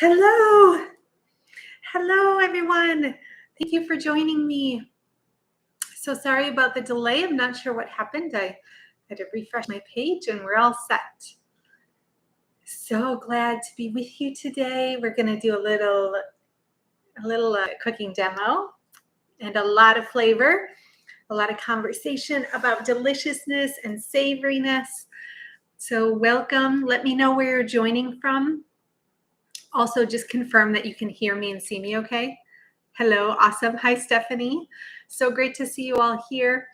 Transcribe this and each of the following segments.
Hello. Hello, everyone. Thank you for joining me. So sorry about the delay. I'm not sure what happened. I had to refresh my page and we're all set. So glad to be with you today. We're going to do a little cooking demo and a lot of flavor, a lot of conversation about deliciousness and savoriness. So welcome. Let me know where you're joining from. Also, just confirm that you can hear me and see me okay. Hello, awesome. Hi, Stephanie. So great to see you all here.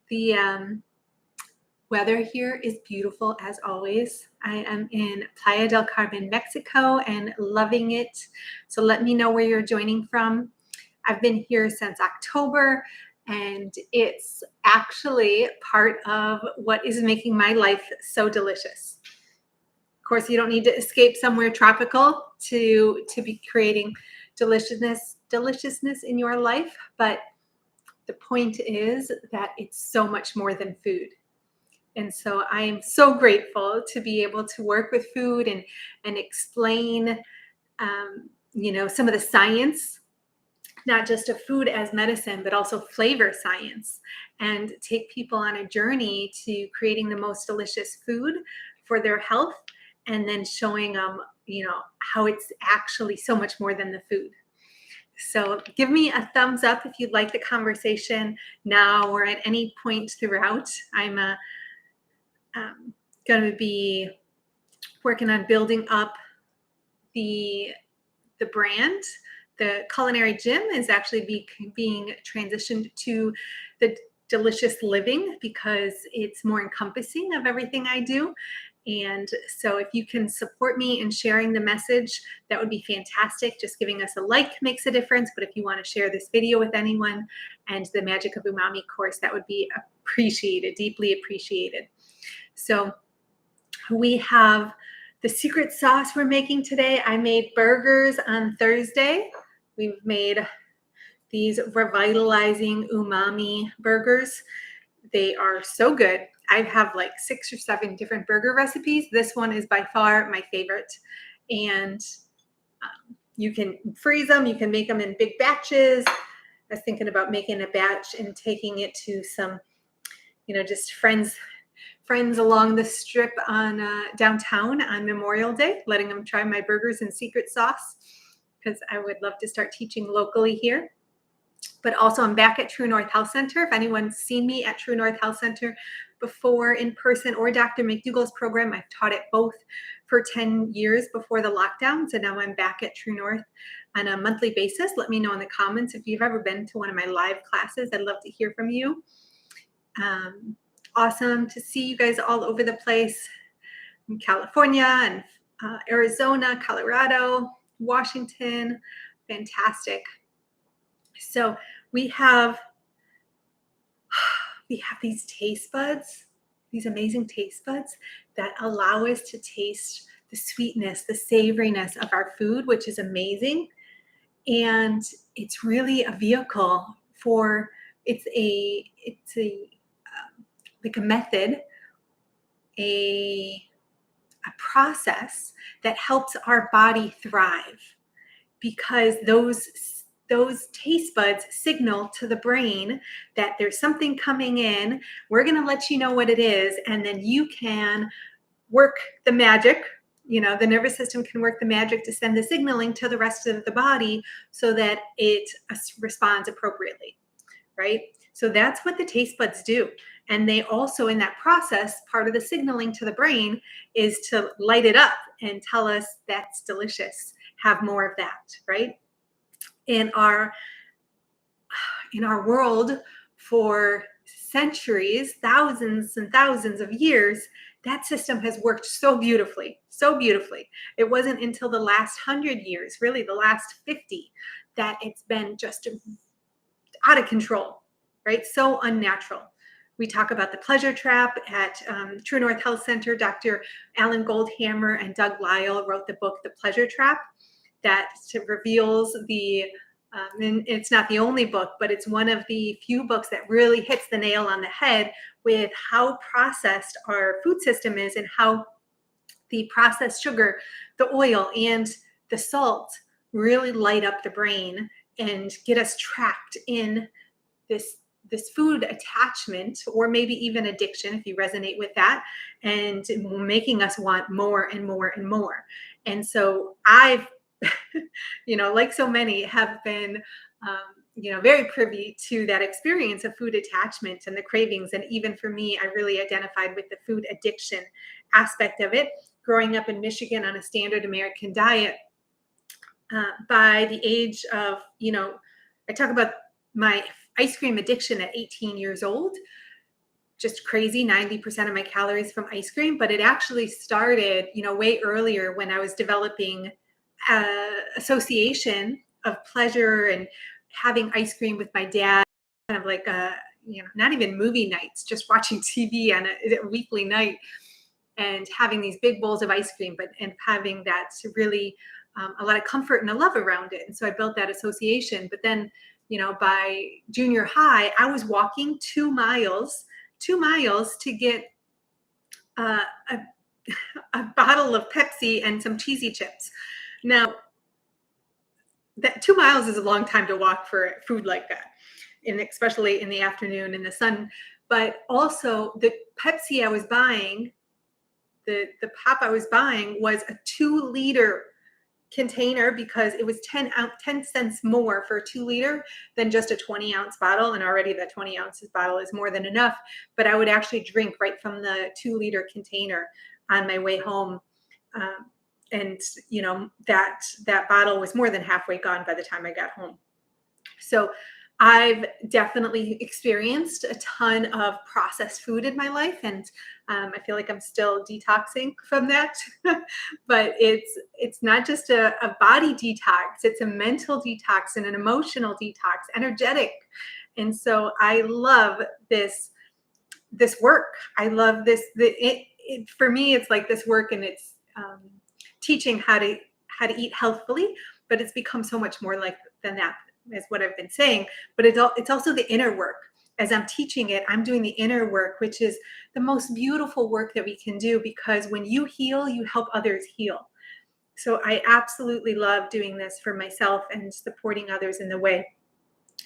The weather here is beautiful as always. I am in Playa del Carmen, Mexico, and loving it. So let me know where you're joining from. I've been here since October, and it's actually part of what is making my life so delicious. Of course, you don't need to escape somewhere tropical to be creating deliciousness in your life, but the point is that it's so much more than food. And so I am so grateful to be able to work with food and explain, some of the science, not just of food as medicine, but also flavor science, and take people on a journey to creating the most delicious food for their health, and then showing them, how it's actually so much more than the food. So give me a thumbs up if you'd like the conversation now or at any point throughout. I'm going to be working on building up the brand. The culinary gym is actually being transitioned to the delicious living because it's more encompassing of everything I do. And so if you can support me in sharing the message, that would be fantastic. Just giving us a like makes a difference. But if you want to share this video with anyone and the Magic of Umami course, that would be appreciated, deeply appreciated. So we have the secret sauce we're making today. I made burgers on Thursday. We've made these revitalizing umami burgers. They are so good. I have like 6 or 7 different burger recipes. This one is by far my favorite. And you can freeze them. You can make them in big batches. I was thinking about making a batch and taking it to some, just friends along the strip on downtown on Memorial Day, letting them try my burgers and secret sauce, because I would love to start teaching locally here. But also I'm back at True North Health Center. If anyone's seen me at True North Health Center before in person or Dr. McDougall's program, I've taught it both for 10 years before the lockdown. So now I'm back at True North on a monthly basis. Let me know in the comments if you've ever been to one of my live classes. I'd love to hear from you. Awesome to see you guys all over the place in California and Arizona, Colorado, Washington. Fantastic. So we have these taste buds, these amazing taste buds that allow us to taste the sweetness, the savoriness of our food, which is amazing. And it's really a vehicle for, it's like a method, a process that helps our body thrive, because those taste buds signal to the brain that there's something coming in. We're going to let you know what it is, and then you can work the magic. The nervous system can work the magic to send the signaling to the rest of the body so that it responds appropriately, right? So that's what the taste buds do. And they also, in that process, part of the signaling to the brain is to light it up and tell us that's delicious. Have more of that, right? In our world, for centuries, thousands and thousands of years, that system has worked so beautifully, so beautifully. It wasn't until the last 100 years, really the last 50, that it's been just out of control, right? So unnatural. We talk about the pleasure trap at True North Health Center. Dr. Alan Goldhammer and Doug Lyle wrote the book, The Pleasure Trap, that reveals and it's not the only book, but it's one of the few books that really hits the nail on the head with how processed our food system is and how the processed sugar, the oil, and the salt really light up the brain and get us trapped in this food attachment, or maybe even addiction if you resonate with that, and making us want more and more and more. And so I've like so many, have been very privy to that experience of food attachment and the cravings. And even for me, I really identified with the food addiction aspect of it. Growing up in Michigan on a standard American diet, by the age of, I talk about my ice cream addiction at 18 years old, just crazy, 90% of my calories from ice cream. But it actually started, way earlier, when I was developing association of pleasure and having ice cream with my dad, kind of like not even movie nights, just watching TV on a weekly night and having these big bowls of ice cream, and having that really a lot of comfort and a love around it. And so I built that association. But then, by junior high, I was walking 2 miles to get uh, a, a bottle of Pepsi and some cheesy chips. Now, that 2 miles is a long time to walk for food like that, and especially in the afternoon in the sun. But also, the Pepsi I was buying, the pop I was buying, was a 2-liter container, because it was 10 cents more for a 2-liter than just a 20-ounce bottle. And already that 20-ounce bottle is more than enough. But I would actually drink right from the 2-liter container on my way home. And that bottle was more than halfway gone by the time I got home. So I've definitely experienced a ton of processed food in my life, and I feel like I'm still detoxing from that. But it's not just a body detox; it's a mental detox and an emotional detox, energetic. And so I love this work. I love this. For me, it's like this work, and it's teaching how to eat healthfully. But it's become so much more than that, is what I've been saying. But it's also the inner work. As I'm teaching it, I'm doing the inner work, which is the most beautiful work that we can do, because when you heal, you help others heal. So I absolutely love doing this for myself and supporting others in the way.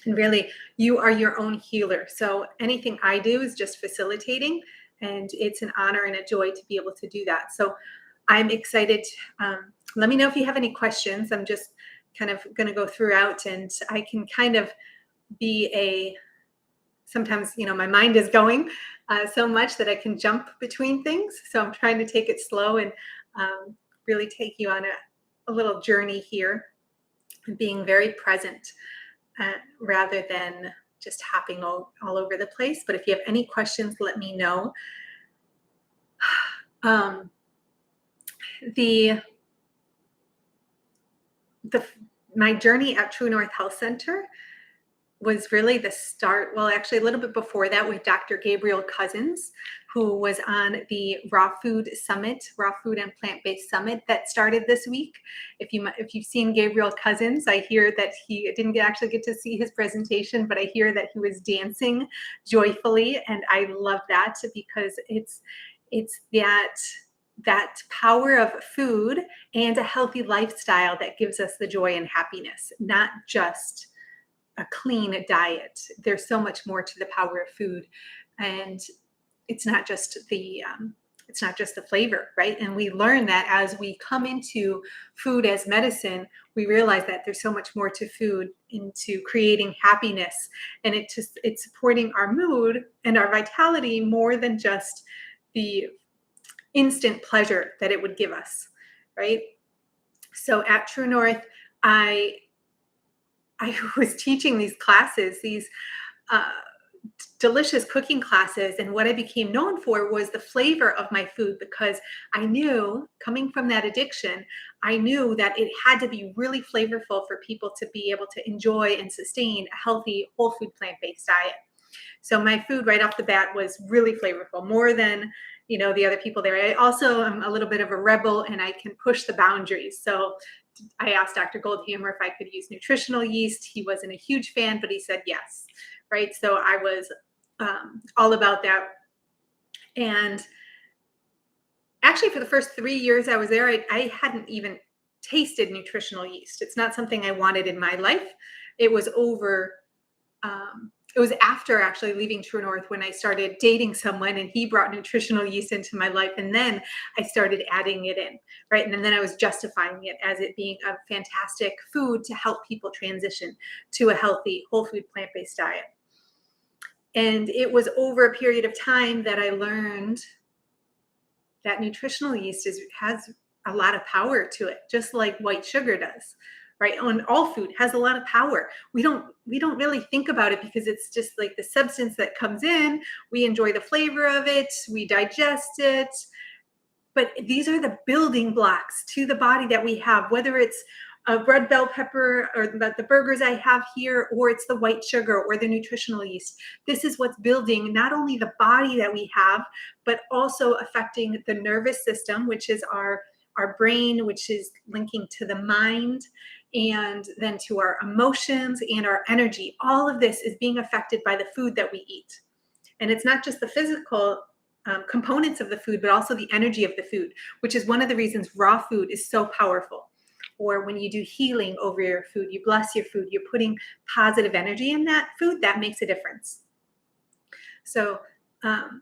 And really, you are your own healer. So anything I do is just facilitating, and it's an honor and a joy to be able to do that. So I'm excited. Let me know if you have any questions. I'm just kind of going to go throughout, and I can kind of be sometimes, my mind is going so much that I can jump between things. So I'm trying to take it slow and really take you on a little journey here, and being very present rather than just hopping all over the place. But if you have any questions, let me know. My journey at True North Health Center was really the start. Well, actually, a little bit before that, with Dr. Gabriel Cousens, who was on the Raw Food and Plant-Based Summit that started this week. If you've seen Gabriel Cousens, I hear that he didn't actually get to see his presentation, but I hear that he was dancing joyfully, and I love that, because it's that power of food and a healthy lifestyle that gives us the joy and happiness, not just a clean diet. There's so much more to the power of food, and it's not just the flavor, right? And we learn that as we come into food as medicine, we realize that there's so much more to food, into creating happiness, and it's supporting our mood and our vitality more than just the instant pleasure that it would give us, right? So at True North, I was teaching these classes, these delicious cooking classes, and what I became known for was the flavor of my food, because I knew, coming from that addiction, I knew that it had to be really flavorful for people to be able to enjoy and sustain a healthy, whole food, plant-based diet. So my food right off the bat was really flavorful, more than the other people there. I also am a little bit of a rebel, and I can push the boundaries. So I asked Dr. Goldhammer if I could use nutritional yeast. He wasn't a huge fan, but he said yes, right? So I was all about that. And actually for the first 3 years I was there, I hadn't even tasted nutritional yeast. It's not something I wanted in my life. It was over it was after actually leaving True North when I started dating someone and he brought nutritional yeast into my life. And then I started adding it in, right? And then I was justifying it as it being a fantastic food to help people transition to a healthy, whole food, plant-based diet. And it was over a period of time that I learned that nutritional yeast has a lot of power to it, just like white sugar does, right? And all food has a lot of power. We don't really think about it because it's just like the substance that comes in. We enjoy the flavor of it, we digest it, but these are the building blocks to the body that we have, whether it's a red bell pepper or the burgers I have here, or it's the white sugar or the nutritional yeast. This is what's building not only the body that we have, but also affecting the nervous system, which is our brain, which is linking to the mind, and then to our emotions and our energy. All of this is being affected by the food that we eat. And it's not just the physical components of the food, but also the energy of the food, which is one of the reasons raw food is so powerful. Or when you do healing over your food, you bless your food, you're putting positive energy in that food, that makes a difference. So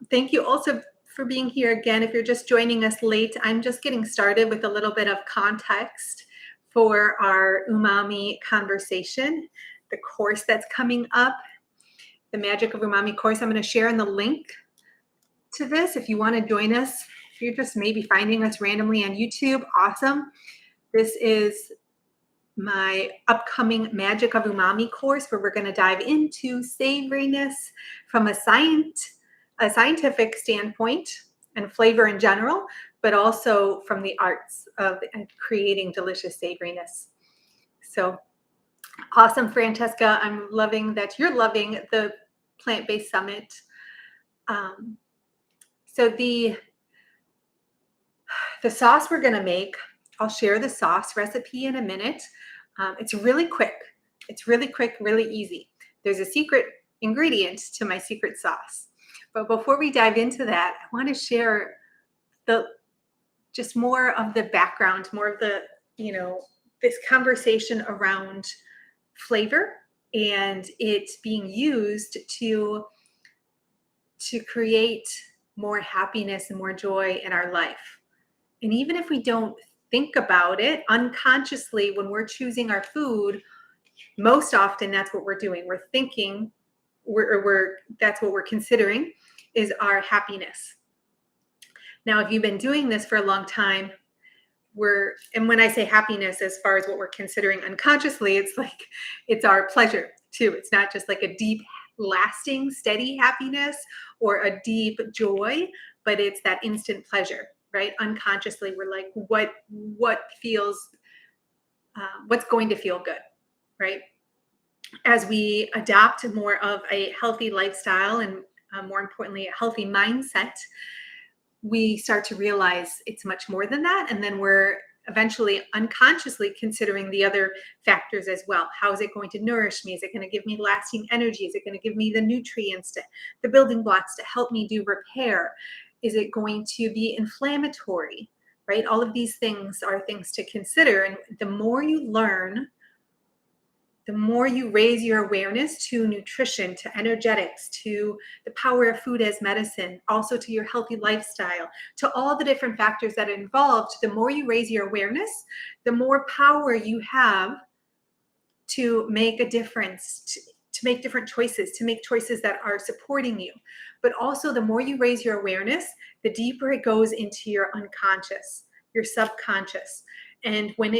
thank you also for being here again. If you're just joining us late, I'm just getting started with a little bit of context for our Umami conversation, the course that's coming up, the Magic of Umami course. I'm going to share in the link to this if you want to join us. If you're just maybe finding us randomly on YouTube, awesome. This is my upcoming Magic of Umami course where we're going to dive into savoriness from a scientific standpoint and flavor in general, but also from the arts of creating delicious savoriness. So awesome, Francesca. I'm loving that you're loving the plant-based summit. So the sauce we're going to make, I'll share the sauce recipe in a minute. It's really quick. It's really quick, really easy. There's a secret ingredient to my secret sauce. But before we dive into that, I want to share just more of the background, more of the, this conversation around flavor and it being used to create more happiness and more joy in our life. And even if we don't think about it unconsciously, when we're choosing our food, most often that's what we're doing. We're thinking, that's what we're considering is our happiness. Now, if you've been doing this for a long time, and when I say happiness, as far as what we're considering unconsciously, it's our pleasure too. It's not just like a deep, lasting, steady happiness or a deep joy, but it's that instant pleasure. Right? Unconsciously, we're like, what feels, what's going to feel good, right? As we adopt more of a healthy lifestyle and more importantly, a healthy mindset, we start to realize it's much more than that. And then we're eventually unconsciously considering the other factors as well. How is it going to nourish me? Is it going to give me lasting energy? Is it going to give me the nutrients, the building blocks to help me do repair? Is it going to be inflammatory, right? All of these things are things to consider. And the more you learn, the more you raise your awareness to nutrition, to energetics, to the power of food as medicine, also to your healthy lifestyle, to all the different factors that are involved, the more you raise your awareness, the more power you have to make a difference, to make different choices, to make choices that are supporting you. But also the more you raise your awareness, the deeper it goes into your unconscious, your subconscious. And when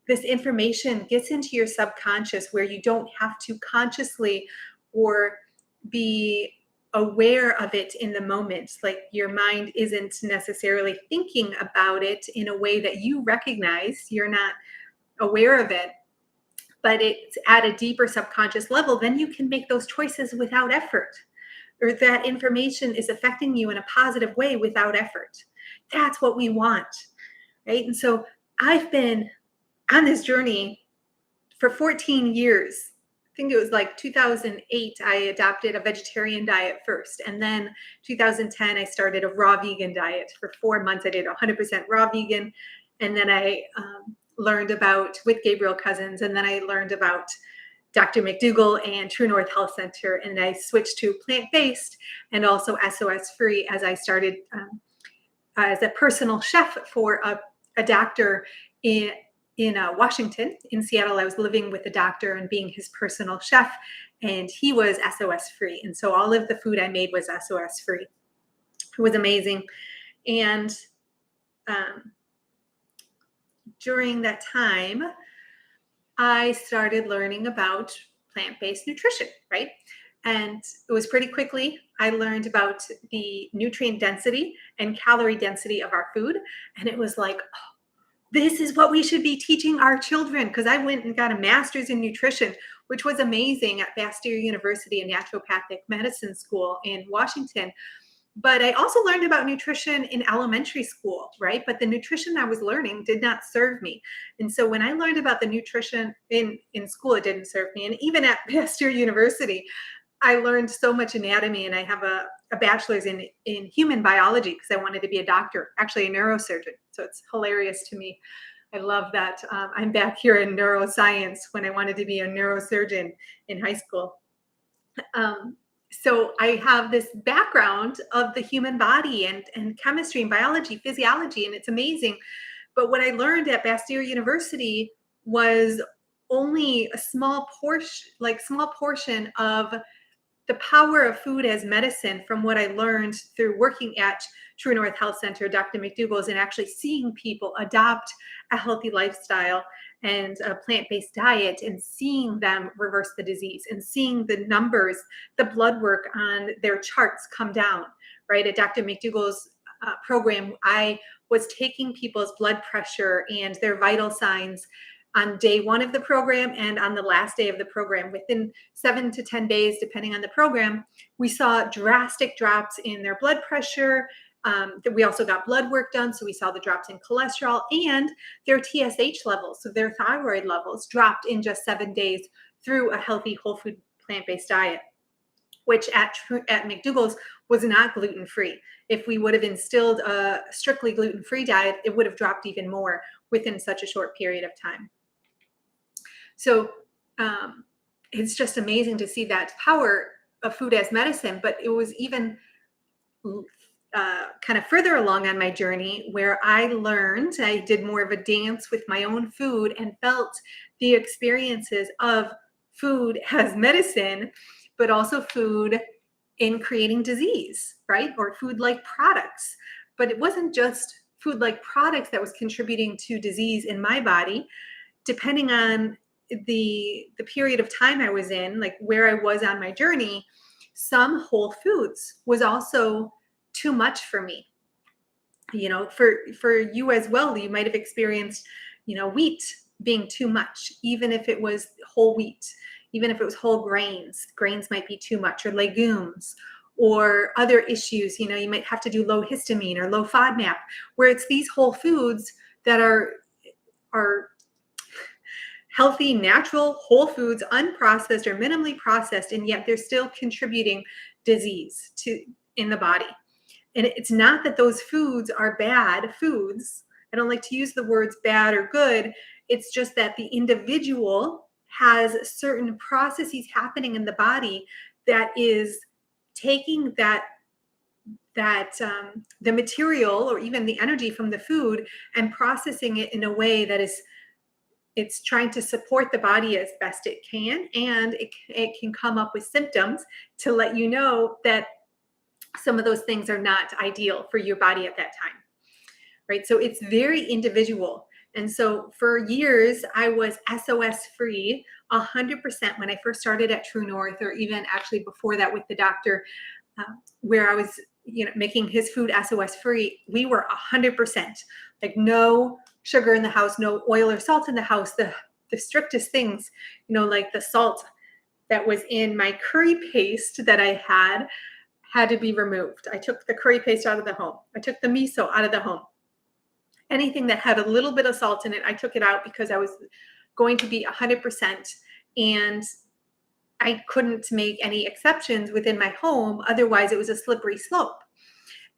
this information gets into your subconscious where you don't have to consciously or be aware of it in the moment, like your mind isn't necessarily thinking about it in a way that you recognize, you're not aware of it, but it's at a deeper subconscious level, then you can make those choices without effort, or that information is affecting you in a positive way without effort. That's what we want, right? And so I've been on this journey for 14 years think it was like 2008, I adopted a vegetarian diet first. And then 2010, I started a raw vegan diet. For 4 months, I did 100% raw vegan. And then I learned about with Gabriel Cousins. And then I learned about Dr. McDougall and True North Health Center. And I switched to plant-based and also SOS-free as I started as a personal chef for a doctor in Washington. In Seattle, I was living with a doctor and being his personal chef, and he was SOS-free. And so all of the food I made was SOS-free. It was amazing. And during that time, I started learning about plant-based nutrition, right? And it was pretty quickly, I learned about the nutrient density and calorie density of our food. And it was like, oh, this is what we should be teaching our children. Because I went and got a master's in nutrition, which was amazing at Bastyr University, a naturopathic medicine school in Washington. But I also learned about nutrition in elementary school, right? But the nutrition I was learning did not serve me. And so when I learned about the nutrition in school, it didn't serve me. And even at Bastyr University, I learned so much anatomy, and I have a bachelor's in human biology because I wanted to be a doctor, actually a neurosurgeon. So it's hilarious to me. I love that I'm back here in neuroscience when I wanted to be a neurosurgeon in high school. So I have this background of the human body and chemistry and biology, physiology, and it's amazing. But what I learned at Bastyr University was only a small portion of the power of food as medicine from what I learned through working at True North Health Center, Dr. McDougall's, and actually seeing people adopt a healthy lifestyle and a plant-based diet and seeing them reverse the disease and seeing the numbers, the blood work on their charts come down, right? At Dr. McDougall's program, I was taking people's blood pressure and their vital signs on day one of the program and on the last day of the program. Within 7 to 10 days, depending on the program, we saw drastic drops in their blood pressure. We also got blood work done, so we saw the drops in cholesterol, and their TSH levels, so their thyroid levels, dropped in just 7 days through a healthy whole food plant-based diet, which at McDougall's was not gluten-free. If we would have instilled a strictly gluten-free diet, it would have dropped even more within such a short period of time. So it's just amazing to see that power of food as medicine. But it was even kind of further along on my journey where I did more of a dance with my own food and felt the experiences of food as medicine, but also food in creating disease, right? Or food-like products. But it wasn't just food-like products that was contributing to disease in my body. Depending on the period of time I was in, like where I was on my journey, some whole foods was also too much for me. You know, for you as well, you might have experienced, wheat being too much, even if it was whole wheat, even if it was whole grains might be too much, or legumes, or other issues. You might have to do low histamine or low FODMAP, where it's these whole foods that are healthy, natural, whole foods, unprocessed or minimally processed, and yet they're still contributing disease in the body. And it's not that those foods are bad foods. I don't like to use the words bad or good. It's just that the individual has certain processes happening in the body that is taking the material or even the energy from the food and processing it in a way that it's trying to support the body as best it can, and it can come up with symptoms to let you know that some of those things are not ideal for your body at that time, right? So it's very individual. And so for years, I was SOS-free 100% when I first started at True North, or even actually before that with the doctor, where I was making his food SOS-free. We were 100%, like no sugar in the house, no oil or salt in the house. The strictest things, like the salt that was in my curry paste that I had to be removed. I took the curry paste out of the home. I took the miso out of the home. Anything that had a little bit of salt in it, I took it out because I was going to be 100%. And I couldn't make any exceptions within my home. Otherwise, it was a slippery slope.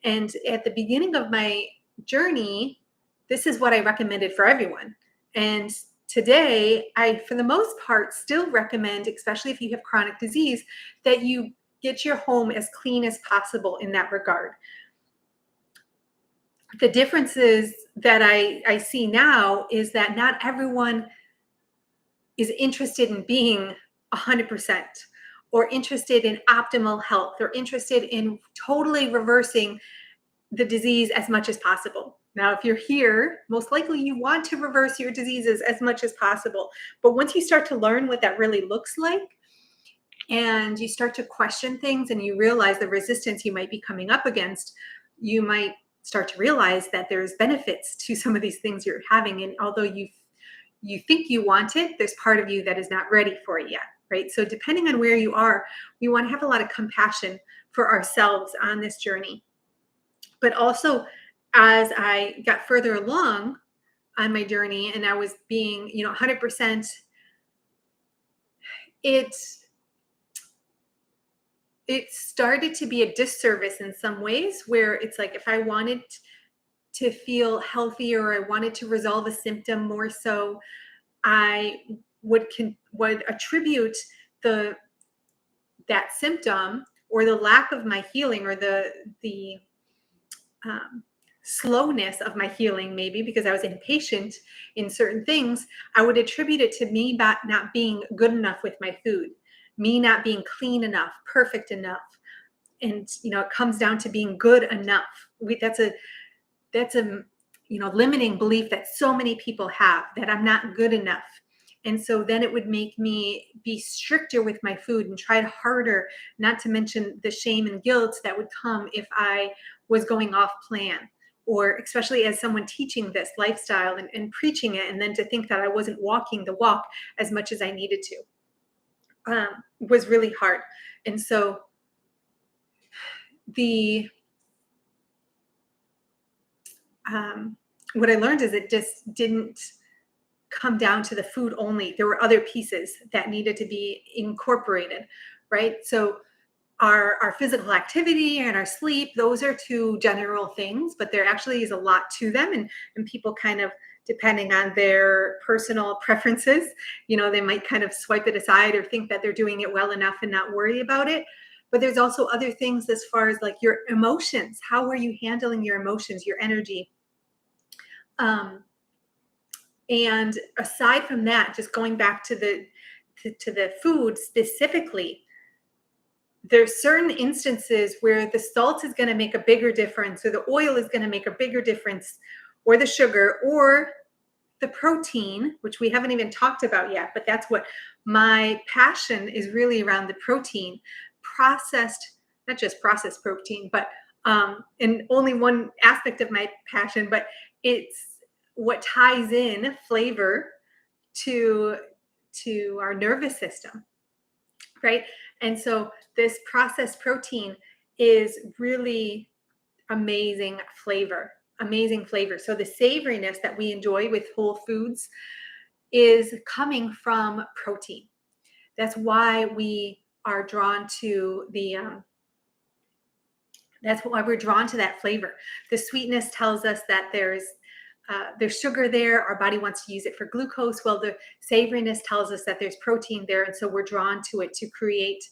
And at the beginning of my journey, this is what I recommended for everyone. And today, I, for the most part, still recommend, especially if you have chronic disease, that you get your home as clean as possible in that regard. The differences that I see now is that not everyone is interested in being 100% or interested in optimal health or interested in totally reversing the disease as much as possible. Now, if you're here, most likely you want to reverse your diseases as much as possible. But once you start to learn what that really looks like, and you start to question things and you realize the resistance you might be coming up against, you might start to realize that there's benefits to some of these things you're having. And although you think you want it, there's part of you that is not ready for it yet, right? So depending on where you are, we want to have a lot of compassion for ourselves on this journey. But also, as I got further along on my journey and I was being, 100%, it started to be a disservice in some ways, where it's like if I wanted to feel healthier or I wanted to resolve a symptom more so, I would attribute that symptom or the lack of my healing or the slowness of my healing, maybe because I was impatient in certain things, I would attribute it to me not being good enough with my food, me not being clean enough, perfect enough. And, it comes down to being good enough. That's a limiting belief that so many people have, that I'm not good enough. And so then it would make me be stricter with my food and try harder, not to mention the shame and guilt that would come if I was going off plan, or especially as someone teaching this lifestyle and preaching it, and then to think that I wasn't walking the walk as much as I needed to, was really hard. And so what I learned is it just didn't come down to the food only. There were other pieces that needed to be incorporated, right? So our physical activity and our sleep, those are two general things, but there actually is a lot to them. And people kind of, depending on their personal preferences, they might kind of swipe it aside or think that they're doing it well enough and not worry about it. But there's also other things as far as like your emotions. How are you handling your emotions, your energy? And aside from that, just going back to the food specifically, there's certain instances where the salt is going to make a bigger difference, or the oil is going to make a bigger difference, or the sugar, or the protein, which we haven't even talked about yet, but that's what my passion is really around, the protein, not just processed protein, but and only one aspect of my passion, but it's what ties in flavor to our nervous system, right? And so this processed protein is really amazing flavor. So the savoriness that we enjoy with whole foods is coming from protein. That's why we are drawn to we're drawn to that flavor. The sweetness tells us that there's sugar there. Our body wants to use it for glucose. Well, the savoriness tells us that there's protein there. And so we're drawn to it to create,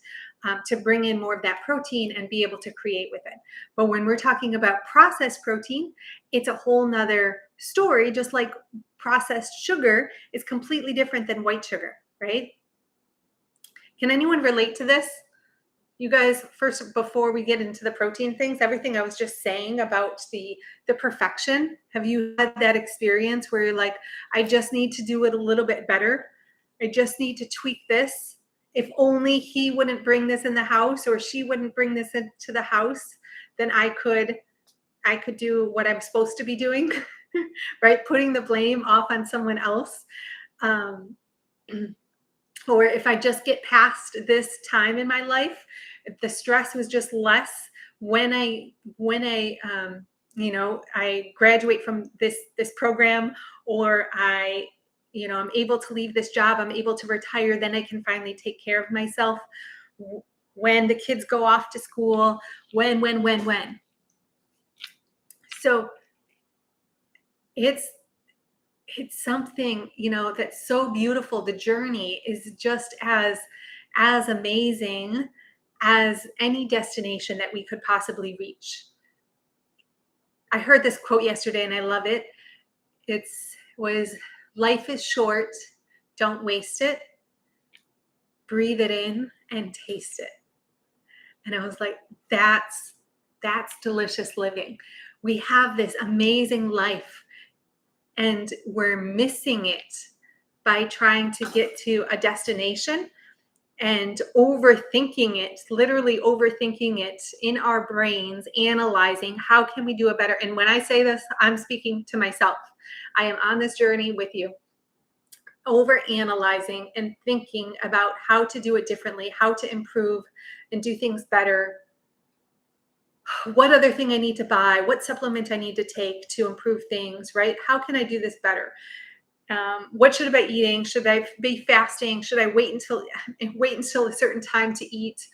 to bring in more of that protein and be able to create with it. But when we're talking about processed protein, it's a whole nother story. Just like processed sugar is completely different than white sugar, right? Can anyone relate to this? You guys, first, before we get into the protein things, everything I was just saying about the perfection, have you had that experience where you're like, I just need to do it a little bit better? I just need to tweak this. If only he wouldn't bring this in the house, or she wouldn't bring this into the house, then I could do what I'm supposed to be doing, right? Putting the blame off on someone else. Or if I just get past this time in my life, if the stress was just less when I I graduate from this program, or I I'm able to leave this job, I'm able to retire, then I can finally take care of myself when the kids go off to school, when. So it's something, that's so beautiful. The journey is just as amazing as any destination that we could possibly reach. I heard this quote yesterday and I love it. It was, life is short, don't waste it, breathe it in and taste it. And I was like, that's delicious living. We have this amazing life and we're missing it by trying to get to a destination and overthinking it, literally overthinking it in our brains, analyzing how can we do it better. And when I say this, I'm speaking to myself. I am on this journey with you, over analyzing and thinking about how to do it differently, how to improve and do things better. What other thing I need to buy, what supplement I need to take to improve things, right? How can I do this better? What should I be eating? Should I be fasting? Should I wait until a certain time to eat?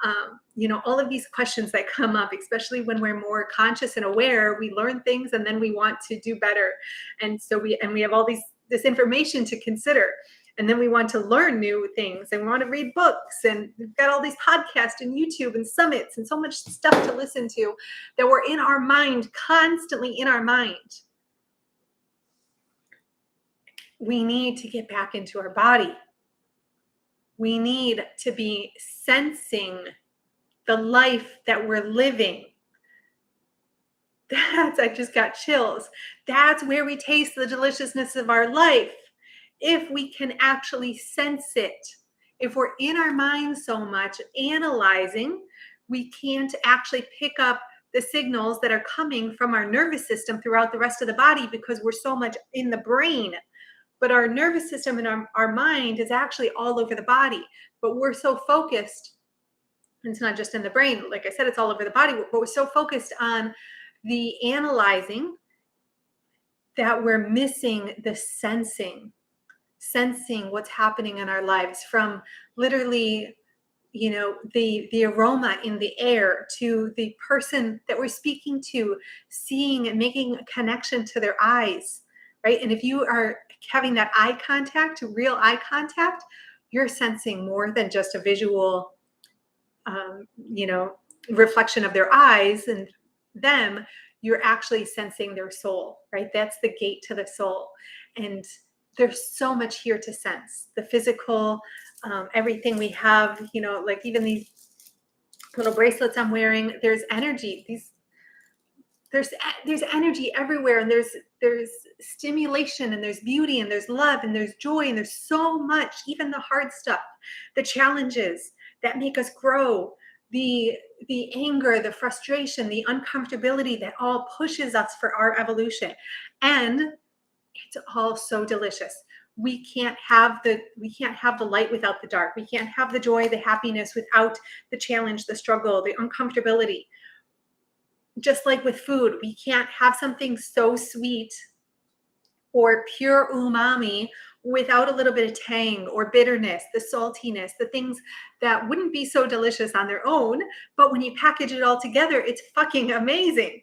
All of these questions that come up, especially when we're more conscious and aware, we learn things and then we want to do better. And so we have all this information to consider. And then we want to learn new things and we want to read books, and we've got all these podcasts and YouTube and summits and so much stuff to listen to that we're in our mind, constantly in our mind. We need to get back into our body. We need to be sensing the life that we're living. I just got chills. That's where we taste the deliciousness of our life. If we can actually sense it, if we're in our mind so much analyzing, we can't actually pick up the signals that are coming from our nervous system throughout the rest of the body because we're so much in the brain. But our nervous system and our mind is actually all over the body. But we're so focused, and it's not just in the brain. Like I said, it's all over the body. But we're so focused on the analyzing that we're missing the sensing what's happening in our lives, from literally, the aroma in the air to the person that we're speaking to, seeing and making a connection to their eyes, right? And if you are having that eye contact, real eye contact, you're sensing more than just a visual, reflection of their eyes and them. You're actually sensing their soul, right? That's the gate to the soul. And there's so much here to sense. The physical, everything we have, like even these little bracelets I'm wearing, there's energy. There's energy everywhere, and there's stimulation, and there's beauty, and there's love, and there's joy, and there's so much, even the hard stuff, the challenges that make us grow, the anger, the frustration, the uncomfortability that all pushes us for our evolution. And it's all so delicious. We can't have the light without the dark. We can't have the joy, the happiness without the challenge, the struggle, the uncomfortability. Just like with food, we can't have something so sweet or pure umami without a little bit of tang or bitterness, the saltiness, the things that wouldn't be so delicious on their own, but when you package it all together, it's fucking amazing,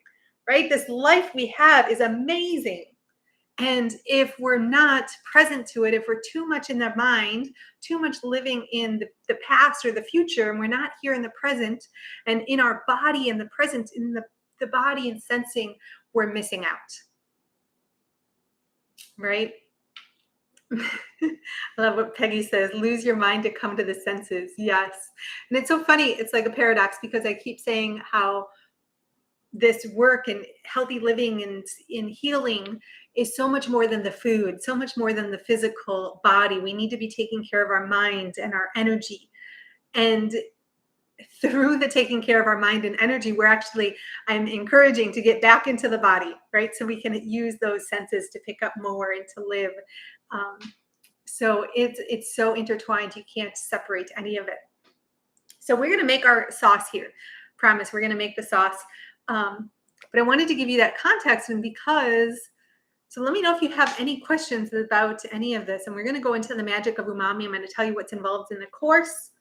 right? This life we have is amazing. And if we're not present to it, if we're too much in the mind, too much living in the past or the future, and we're not here in the present and in our body and the present in the body and sensing, we're missing out. Right? I love what Peggy says, lose your mind to come to the senses. Yes. And it's so funny. It's like a paradox because I keep saying how this work and healthy living and in healing is so much more than the food, so much more than the physical body. We need to be taking care of our mind and our energy. And through the taking care of our mind and energy, I'm encouraging to get back into the body, right? So we can use those senses to pick up more and to live. So it's so intertwined. You can't separate any of it. So we're going to make our sauce here. Promise, we're going to make the sauce. But I wanted to give you that context, and because So let me know if you have any questions about any of this. And we're going to go into the magic of umami. I'm going to tell you what's involved in the course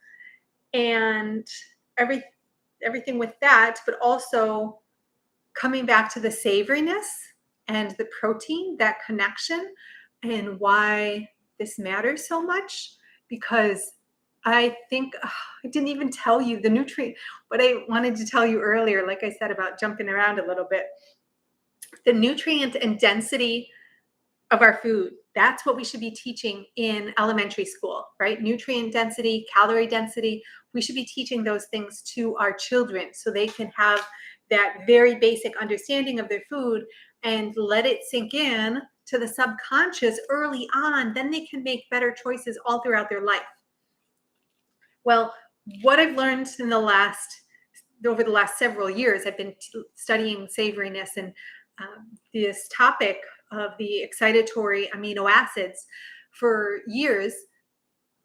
and every, everything with that, but also coming back to the savoriness and the protein, that connection, and why this matters so much. Because I think I didn't even tell you the nutrient, what I wanted to tell you earlier, like I said about jumping around a little bit, the nutrient and density of our food. That's what we should be teaching in elementary school, right? Nutrient density, calorie density. We should be teaching those things to our children so they can have that very basic understanding of their food and let it sink in to the subconscious early on. Then they can make better choices all throughout their life. Well, what I've learned over the last several years, I've been studying savoriness and this topic of the excitatory amino acids for years.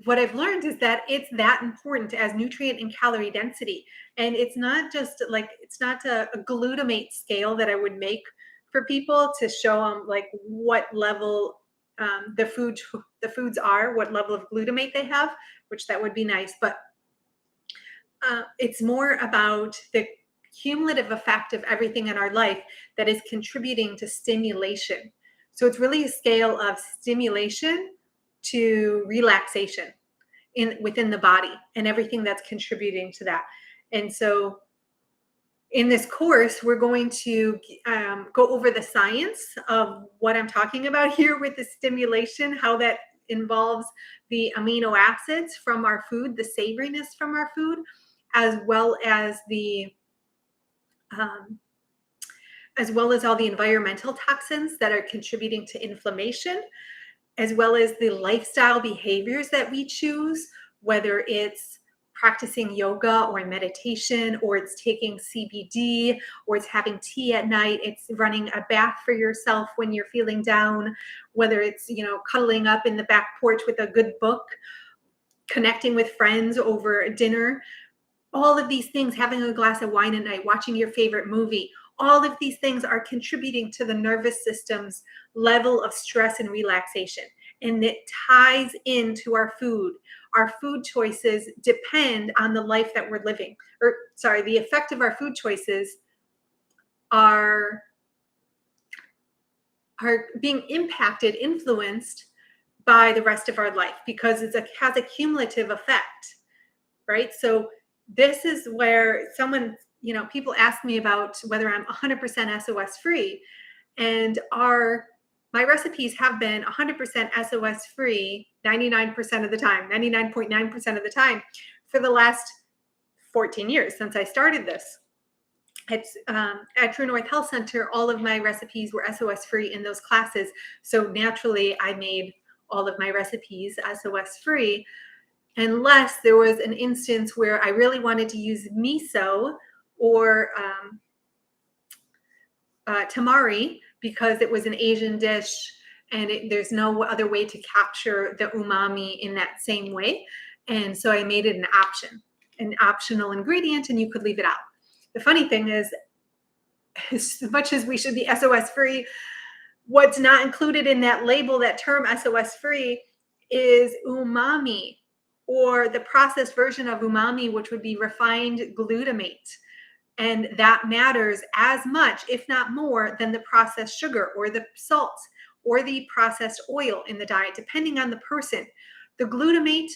What I've learned is that it's that important as nutrient and calorie density. And it's not just like, it's not a glutamate scale that I would make for people to show them like what level the foods are, what level of glutamate they have, which that would be nice. But it's more about the cumulative effect of everything in our life that is contributing to stimulation. So it's really a scale of stimulation to relaxation within the body and everything that's contributing to that. And so in this course, we're going to go over the science of what I'm talking about here with the stimulation, how that involves the amino acids from our food, the savoriness from our food, as well as all the environmental toxins that are contributing to inflammation, as well as the lifestyle behaviors that we choose, whether it's practicing yoga or meditation, or it's taking CBD, or it's having tea at night, it's running a bath for yourself when you're feeling down, whether it's, cuddling up in the back porch with a good book, connecting with friends over dinner. All of these things, having a glass of wine at night, watching your favorite movie, all of these things are contributing to the nervous system's level of stress and relaxation. And it ties into our food. Our food choices depend on the life that we're living. The effect of our food choices are being impacted, influenced by the rest of our life, because it has a cumulative effect, right? So this is where people ask me about whether I'm 100% SOS free, and my recipes have been 100% SOS free 99% of the time, 99.9% of the time for the last 14 years since I started this. At True North Health Center, all of my recipes were SOS free in those classes. So naturally, I made all of my recipes SOS free, unless there was an instance where I really wanted to use miso or tamari because it was an Asian dish and there's no other way to capture the umami in that same way. And so I made it an optional ingredient, and you could leave it out. The funny thing is, as much as we should be SOS free, what's not included in that label, that term SOS free, is umami, or the processed version of umami, which would be refined glutamate. And that matters as much, if not more, than the processed sugar or the salt or the processed oil in the diet, depending on the person. The glutamate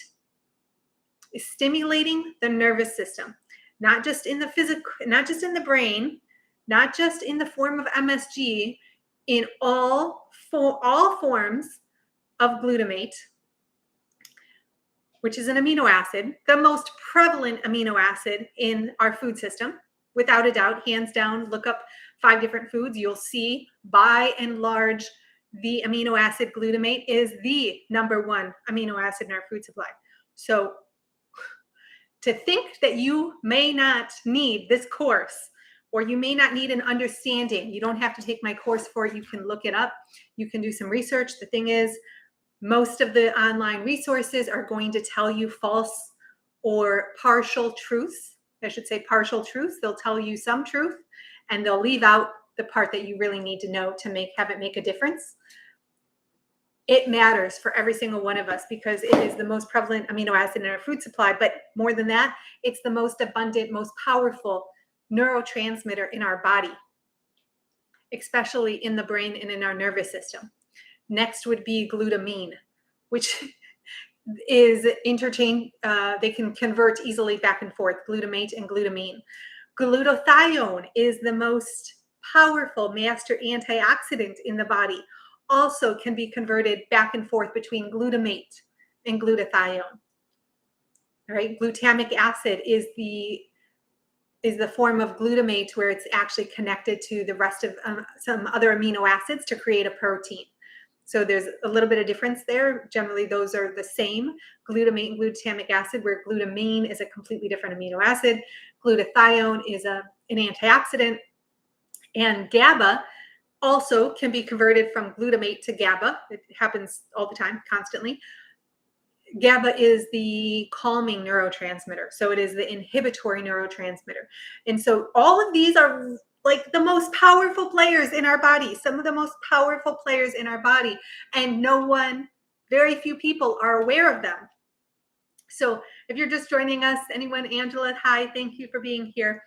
is stimulating the nervous system, not just in the physical, not just in the brain, not just in the form of MSG, in all forms of glutamate, which is an amino acid, the most prevalent amino acid in our food system, without a doubt, hands down. Look up 5 different foods. You'll see, by and large, the amino acid glutamate is the number 1 amino acid in our food supply. So to think that you may not need this course, or you may not need an understanding, you don't have to take my course for it. You can look it up. You can do some research. The thing is, most of the online resources are going to tell you false or partial truths. I should say partial truths. They'll tell you some truth and they'll leave out the part that you really need to know to have it make a difference. It matters for every single one of us because it is the most prevalent amino acid in our food supply. But more than that, it's the most abundant, most powerful neurotransmitter in our body, especially in the brain and in our nervous system. Next would be glutamine, which is they can convert easily back and forth, glutamate and glutamine. Glutathione is the most powerful master antioxidant in the body. Also can be converted back and forth between glutamate and glutathione. All right, glutamic acid is the form of glutamate where it's actually connected to the rest of some other amino acids to create a protein. So there's a little bit of difference there. Generally, those are the same, glutamate and glutamic acid, where glutamine is a completely different amino acid. Glutathione is an antioxidant. And GABA also can be converted from glutamate to GABA. It happens all the time, constantly. GABA is the calming neurotransmitter. So it is the inhibitory neurotransmitter. And so all of these are like the most powerful players in our body, some of the most powerful players in our body. And very few people are aware of them. So if you're just joining us, anyone, Angela, hi, thank you for being here.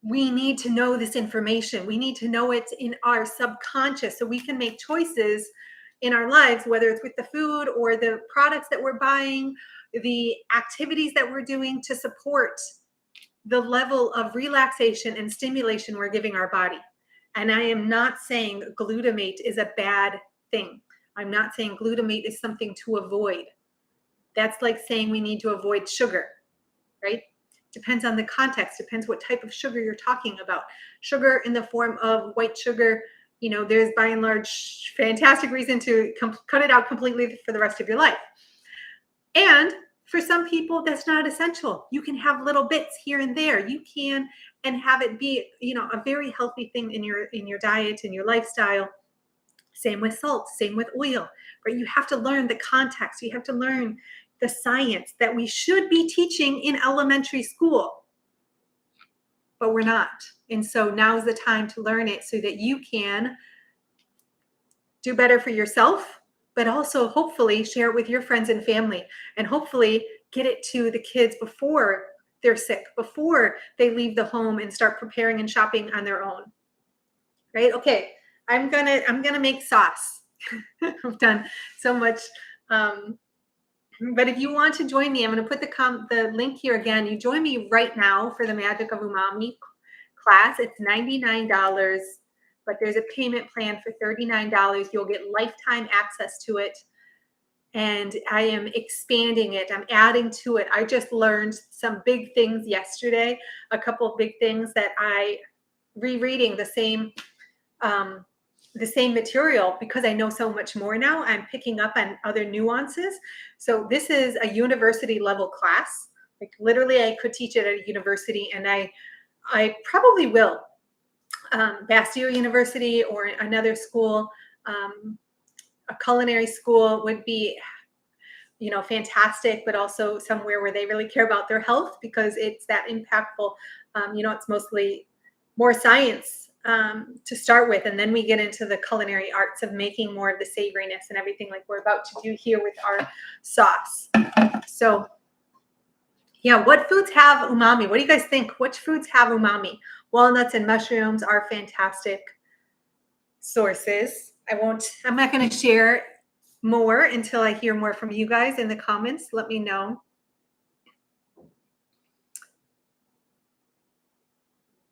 We need to know this information. We need to know it in our subconscious so we can make choices in our lives, whether it's with the food or the products that we're buying, the activities that we're doing to support the level of relaxation and stimulation we're giving our body. And I am not saying glutamate is a bad thing. I'm not saying glutamate is something to avoid. That's like saying we need to avoid sugar, right? Depends on the context, depends what type of sugar you're talking about. Sugar in the form of white sugar, there's by and large fantastic reason to cut it out completely for the rest of your life. And for some people, that's not essential. You can have little bits here and there. You can, and have it be, a very healthy thing in your diet, in your lifestyle. Same with salt, same with oil, right? You have to learn the context. You have to learn the science that we should be teaching in elementary school, but we're not. And so now's the time to learn it so that you can do better for yourself, but also hopefully share it with your friends and family, and hopefully get it to the kids before they're sick, before they leave the home and start preparing and shopping on their own. Right? Okay, I'm gonna make sauce. I've done so much. But if you want to join me, I'm going to put the link here again. You join me right now for the Magic of Umami class. It's $99, but there's a payment plan for $39. You'll get lifetime access to it. And I am expanding it. I'm adding to it. I just learned some big things yesterday, a couple of big things that rereading the same material, because I know so much more now. I'm picking up on other nuances. So this is a university level class. Like literally I could teach it at a university, and I probably will. Bastyr University or another school, a culinary school would be, fantastic, but also somewhere where they really care about their health, because it's that impactful. It's mostly more science to start with, and then we get into the culinary arts of making more of the savoriness and everything like we're about to do here with our sauce. So yeah, what foods have umami? What do you guys think? Which foods have umami? Walnuts and mushrooms are fantastic sources. I'm not going to share more until I hear more from you guys in the comments. Let me know.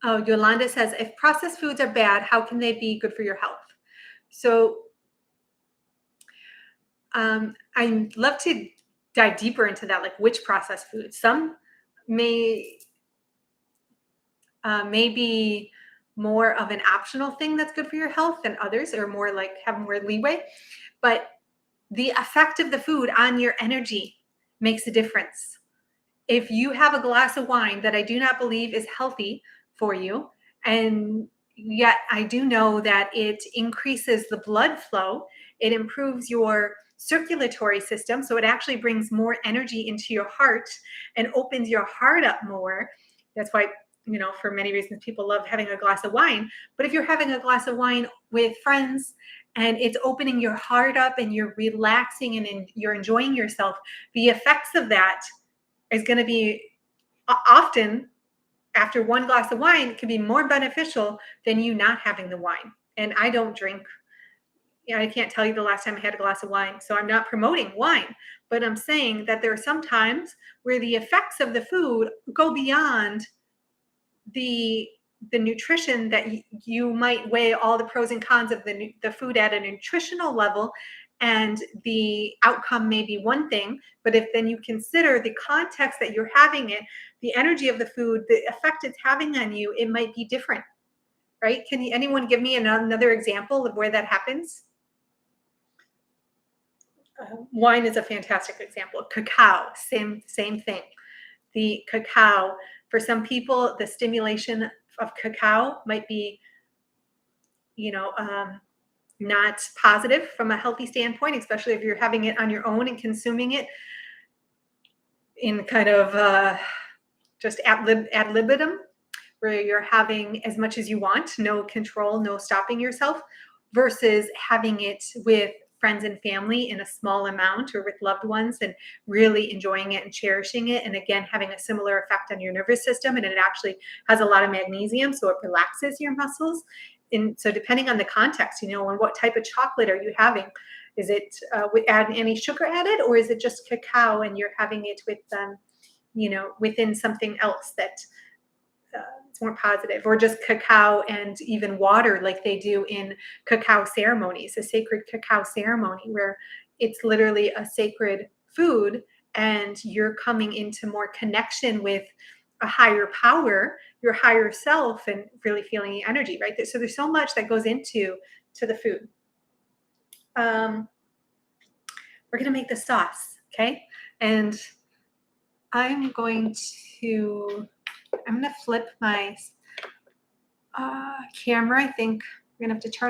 Oh, Yolanda says, if processed foods are bad, how can they be good for your health? So I'd love to dive deeper into that, like which processed foods. Some may be more of an optional thing that's good for your health than others, or more like have more leeway. But the effect of the food on your energy makes a difference. If you have a glass of wine that I do not believe is healthy for you, and yet I do know that it increases the blood flow, it improves your circulatory system, so it actually brings more energy into your heart and opens your heart up more. That's why for many reasons, people love having a glass of wine. But if you're having a glass of wine with friends and it's opening your heart up and you're relaxing and you're enjoying yourself, the effects of that is going to be often after one glass of wine can be more beneficial than you not having the wine. And I don't drink. I can't tell you the last time I had a glass of wine, so I'm not promoting wine, but I'm saying that there are some times where the effects of the food go beyond the nutrition that you might weigh all the pros and cons of the food at a nutritional level, and the outcome may be one thing, but if then you consider the context that you're having it, the energy of the food, the effect it's having on you, it might be different, right? Anyone give me another example of where that happens? Wine is a fantastic example. Cacao, same thing. The cacao, for some people, the stimulation of cacao might be, not positive from a healthy standpoint, especially if you're having it on your own and consuming it in kind of just ad libitum, where you're having as much as you want, no control, no stopping yourself, versus having it with friends and family in a small amount or with loved ones and really enjoying it and cherishing it. And again, having a similar effect on your nervous system. And it actually has a lot of magnesium, so it relaxes your muscles. And so depending on the context, and what type of chocolate are you having? Is it with any sugar added, or is it just cacao and you're having it with, within something else that it's more positive, or just cacao and even water like they do in cacao ceremonies, a sacred cacao ceremony where it's literally a sacred food and you're coming into more connection with a higher power, your higher self, and really feeling the energy, right? So there's so much that goes into the food. We're going to make the sauce, okay? And I'm going to flip my camera. I think we're going to have to turn